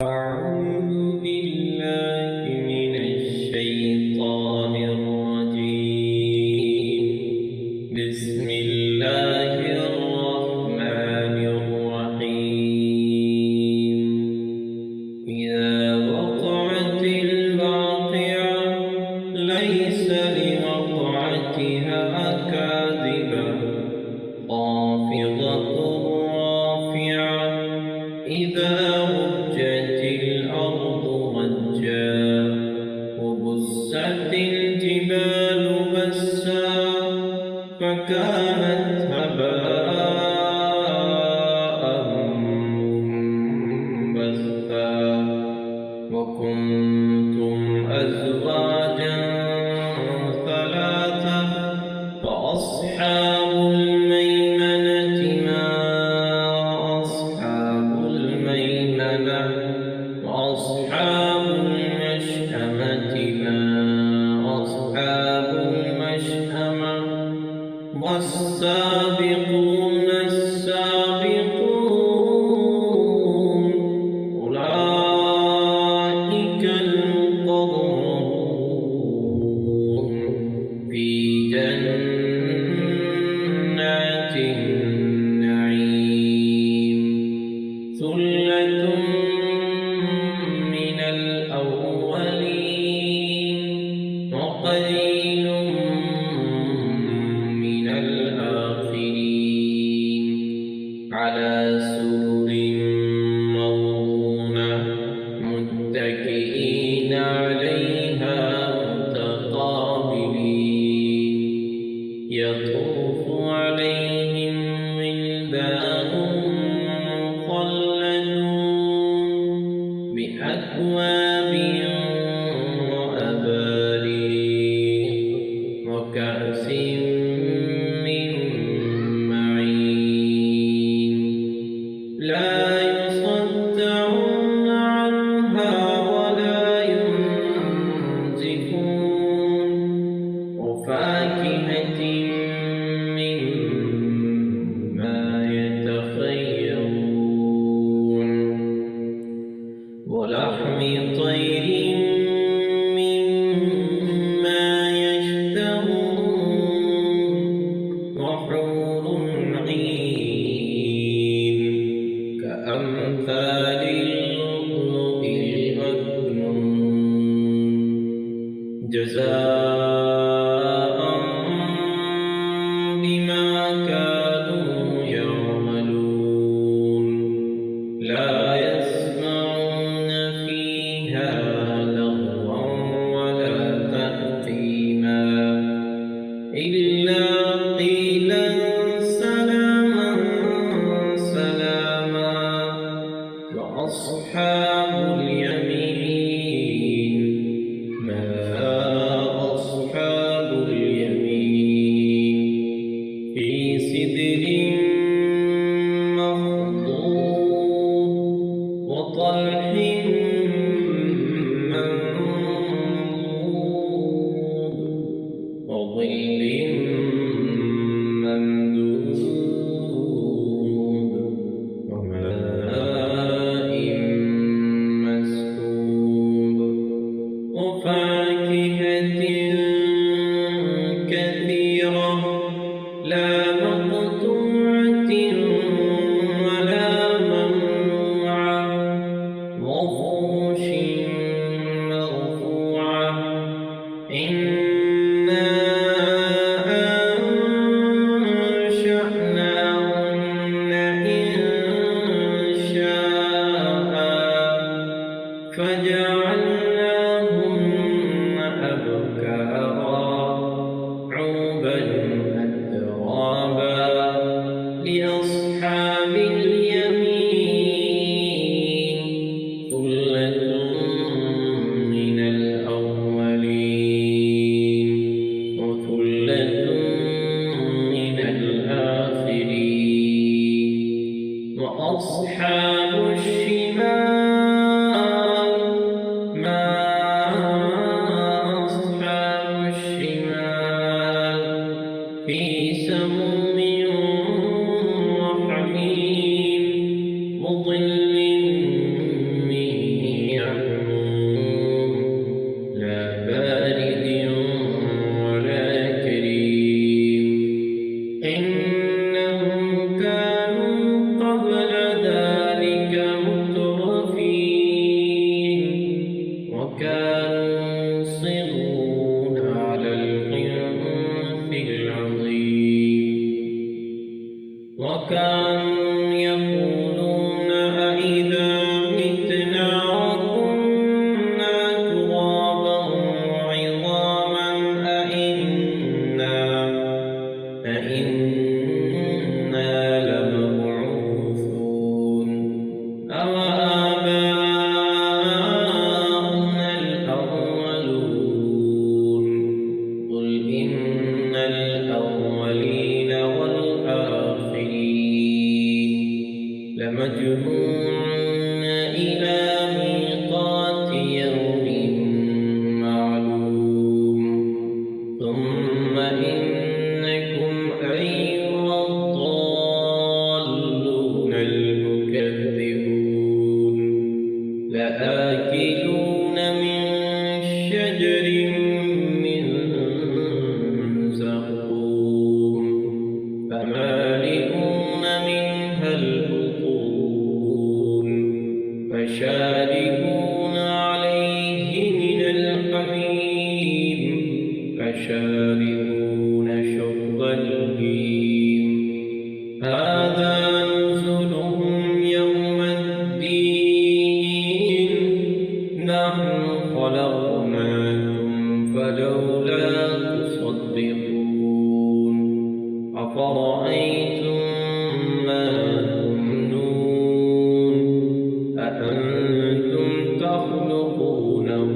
أعوذ بالله من الشيطان الرجيم. بسم الله الرحمن الرحيم. إذا وقعت الواقعة ليس لوقعتها كاذبة خافضة رافعة إذا رجت الأرض رجا وبست الجبال بسا فكانت هباء منبثا وكنتم أزواجا ثلاثة فأصحاب الميمنة ما أصحاب الميمنة وأصحاب المشأمة ما أصحاب المشأمة والسابقون السابقون أولئك المقربون في جنات النعيم ثلة من الأولين وقليل من الآخرين على سرر موضونة متكئين عليها متقابلين يطوف عليهم ولدان مخلدون بأكواب وأباريق وكأس من معين لا يصدعون عنها ولا ينزفون وفاكهة مما يتخيرون ولحم طير مما يشتهون وحور عين كأمثال اللؤلؤ المكنون جزاء بما كانوا يعملون لا يسمعون فيها لغوا ولا تأثيما إلا قيلا سلاما سلاما وأصحاب اليمين ما أصحاب اليمين في سدر مخضود وطلح منضود وظل ممدود وماء مسكوب وفاكهة كثيرة لا مقطوعة ولا ممنوعة فشاربون عليه من الحميم فشاربون شرب الهيم هذا نزلهم يوم الدين نحن خلقناكم فلولا تصدقون أفرأيتم ما تمنون أأنتم تخلقونه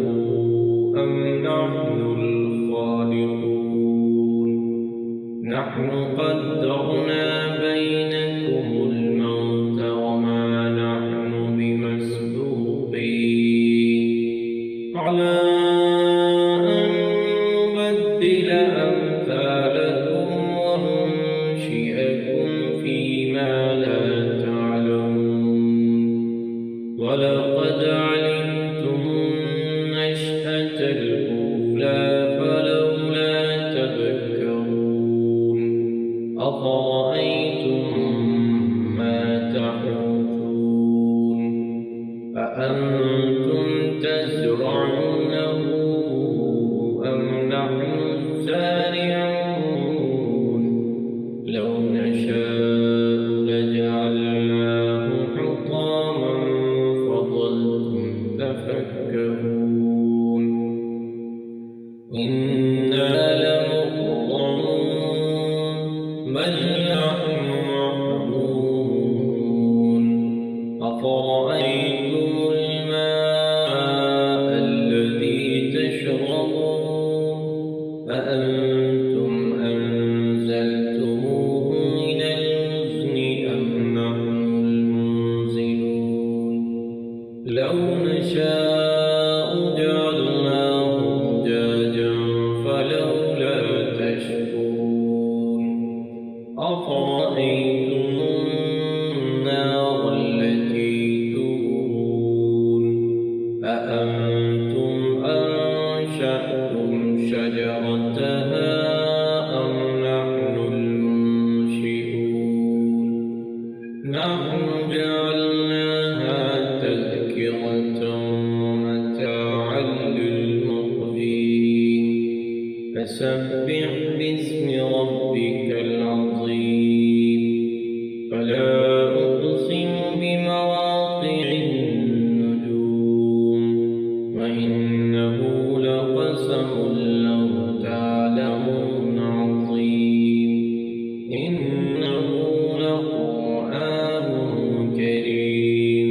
أم نحن الخالقون نحن قدرنا بينكم الموت وما نحن بمسبوقين على أن نبدل أمثالكم وننشئكم فيما لا تعلمون ولقد علمتم النشأة الأولى فلولا تذكرون أفرأيتم ما تحرثون أأنتم تزرعونه أم نحن الزارعون لو نشاء لجعلناه حطاما فظلتم تفكرون إنا لمغرمون بل نحن محرومون أفرأيتم الماء الذي تشربون أأنتم أنزلتموه من المزن أم نحن المنزلون لو نشاء جعلناه أجاجا فلولا تشكرون أفرأيتم النار التي تورون أأنتم أنشأتم شجرتها أم نحن المنشئون نحن جعلناها تذكرة ومتاعا للمقوين فسبح باسم ربك العظيم فلا أقسم بمواقع النجوم وإنه لقسم لو تعلمون عظيم إنه لقرآن كريم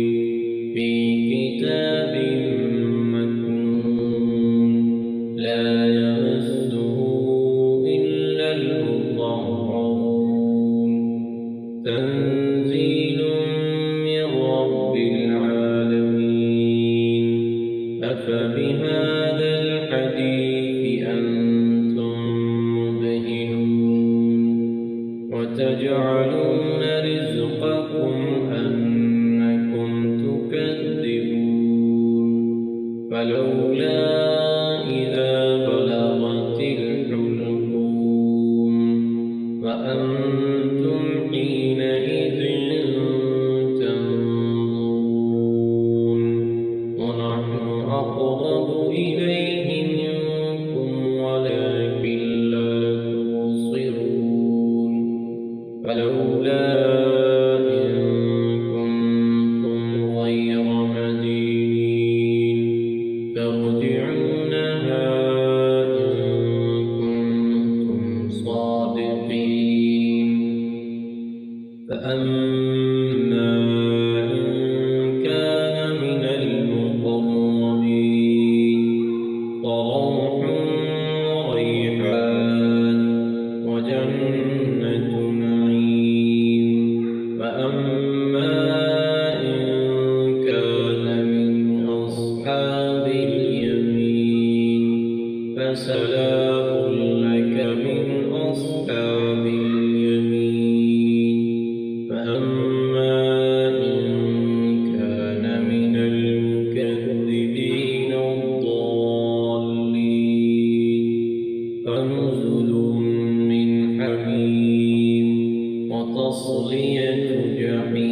في كتاب مكنون لا يمسه إلا المطهرون تنزيل من رب العالمين أفبهذا الحديث أنتم مدهنون وتجعلون رزقكم أنكم تكذبون فلولا إذا بلغت الحلقوم وأنتم حينئذ تنظرون ونحن أقرب إليه منكم ولكن لا تبصرون فلولا إن كنتم غير مدينين ترجعونها إن كنتم صادقين فأما إن كان من المقربين فروح وريحان وجنة نعيم وأما إن كان من أصحاب اليمين فسلام لك من أصحاب اليمين فأما إن كان من المكذبين الضالين فنزل من حميم وتصلية جحيم